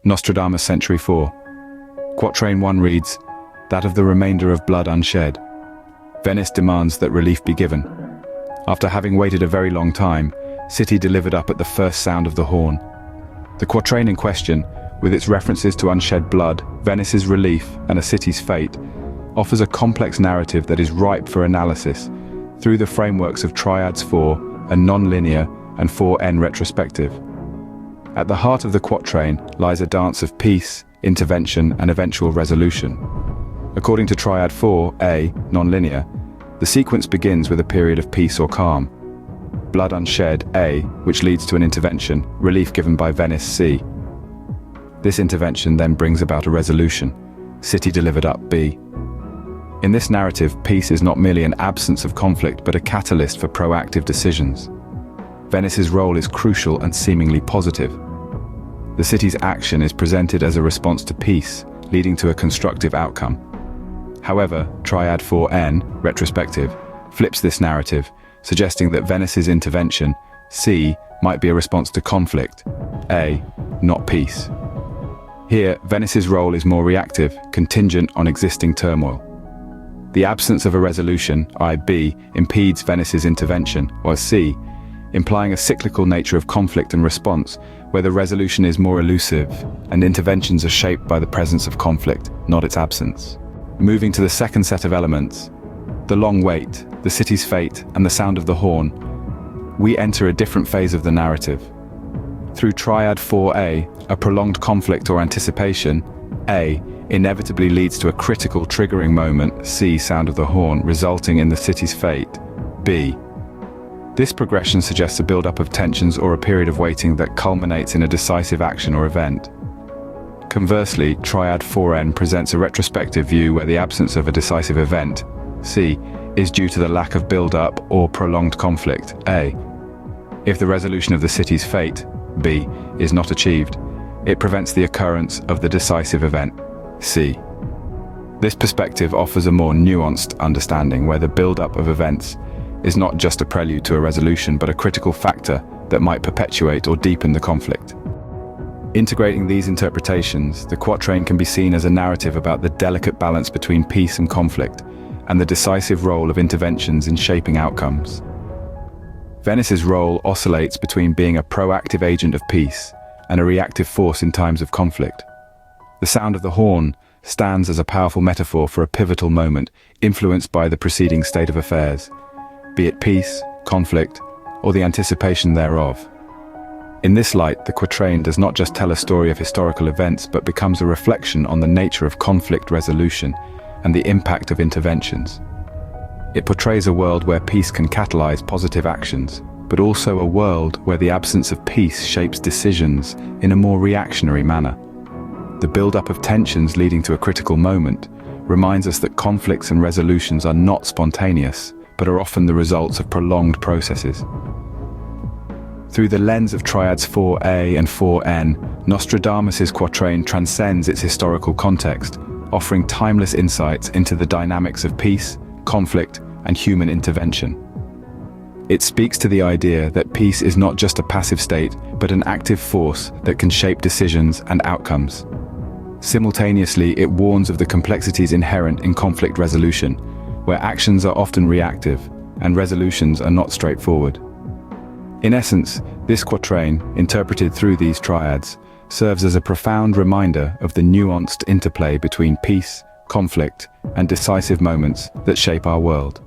Nostradamus Century 4. Quatrain 1 reads, "That of the remainder of blood unshed. Venice demands that relief be given. After having waited a very long time, city delivered up at the first sound of the horn." The quatrain in question, with its references to unshed blood, Venice's relief, and a city's fate, offers a complex narrative that is ripe for analysis through the frameworks of triads 4, a non-linear, and 4n retrospective. At the heart of the quatrain lies a dance of peace, intervention, and eventual resolution. According to triad 4a, non-linear, the sequence begins with a period of peace or calm. Blood unshed, A, which leads to an intervention, relief given by Venice, C. This intervention then brings about a resolution, city delivered up, B. In this narrative, peace is not merely an absence of conflict but a catalyst for proactive decisions. Venice's role is crucial and seemingly positive. The city's action is presented as a response to peace, leading to a constructive outcome. However, triad 4n, retrospective, flips this narrative, suggesting that Venice's intervention, C, might be a response to conflict, A, not peace. Here, Venice's role is more reactive, contingent on existing turmoil. The absence of a resolution, B, impedes Venice's intervention, while C, implying a cyclical nature of conflict and response, where the resolution is more elusive, and interventions are shaped by the presence of conflict, not its absence. Moving to the second set of elements, the long wait, the city's fate, and the sound of the horn, we enter a different phase of the narrative. Through triad 4a, a prolonged conflict or anticipation, A, inevitably leads to a critical triggering moment, C, sound of the horn, resulting in the city's fate, B. This progression suggests a build-up of tensions or a period of waiting that culminates in a decisive action or event. Conversely, triad 4n presents a retrospective view where the absence of a decisive event, C, is due to the lack of build-up or prolonged conflict, A. If the resolution of the city's fate, B, is not achieved, it prevents the occurrence of the decisive event, C. This perspective offers a more nuanced understanding where the build-up of events is not just a prelude to a resolution but a critical factor that might perpetuate or deepen the conflict. Integrating these interpretations, the quatrain can be seen as a narrative about the delicate balance between peace and conflict, and the decisive role of interventions in shaping outcomes. Venice's role oscillates between being a proactive agent of peace and a reactive force in times of conflict. The sound of the horn stands as a powerful metaphor for a pivotal moment influenced by the preceding state of affairs, be it peace, conflict, or the anticipation thereof. In this light, the quatrain does not just tell a story of historical events but becomes a reflection on the nature of conflict resolution and the impact of interventions. It portrays a world where peace can catalyze positive actions, but also a world where the absence of peace shapes decisions in a more reactionary manner. The build-up of tensions leading to a critical moment reminds us that conflicts and resolutions are not spontaneous, but are often the results of prolonged processes. Through the lens of triads 4a and 4n, Nostradamus' quatrain transcends its historical context, offering timeless insights into the dynamics of peace, conflict, and human intervention. It speaks to the idea that peace is not just a passive state, but an active force that can shape decisions and outcomes. Simultaneously, it warns of the complexities inherent in conflict resolution, where actions are often reactive and resolutions are not straightforward. In essence, this quatrain, interpreted through these triads, serves as a profound reminder of the nuanced interplay between peace, conflict, and decisive moments that shape our world.